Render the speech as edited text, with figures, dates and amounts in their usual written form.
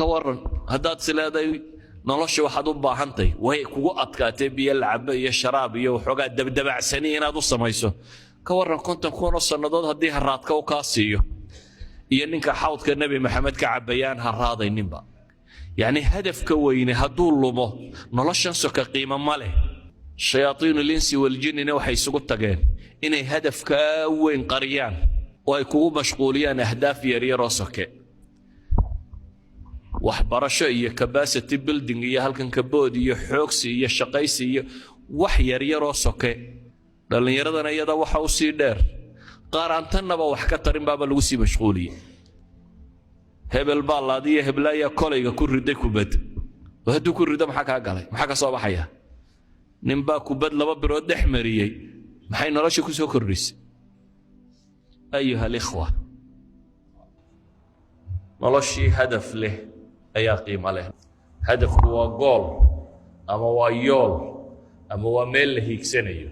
كورن هدات سلادي نلش واحد باهنتي وهي كوغو ادكاتي بيا لعب يا شراب يا وخوغا دبدبع سنين اد سميسو كورن كنت كون سنادود هدي هرادكا و كاسيو iyo ninka xawdka nabi maxamed ka cabayaan haraadayninba yani hadafka weyne haduu lumo noloshan soka qiimo male shayatiin al-insi wal jinni waxay isugu tageen inay hadafka weyn qariyaan oo ay kugu mashquuliyaan ahdaaf yar yar oo soke waxbarasho iyo capacity building iyo halkan ka bood iyo xoogsi iyo shaqaysi iyo wax yar yar oo soke dhalinyaradana iyada waxa uu sii dheer qaaraantanaba wax ka tarin baaba lagu sii mashquuliyay hebel baalaadiye heblaaya kolayga ku riday kubad haduu ku rido maxaa ka galay maxaa ka soo baxaya ninba kubad laba birood dhexmariyay maxay nolosha ku soo kordhisay ayuha alikhwa noloshii hadaf leh ayaa qiimo leh hadafku waa gool ama waa yool ama waa meel la hiigsanayo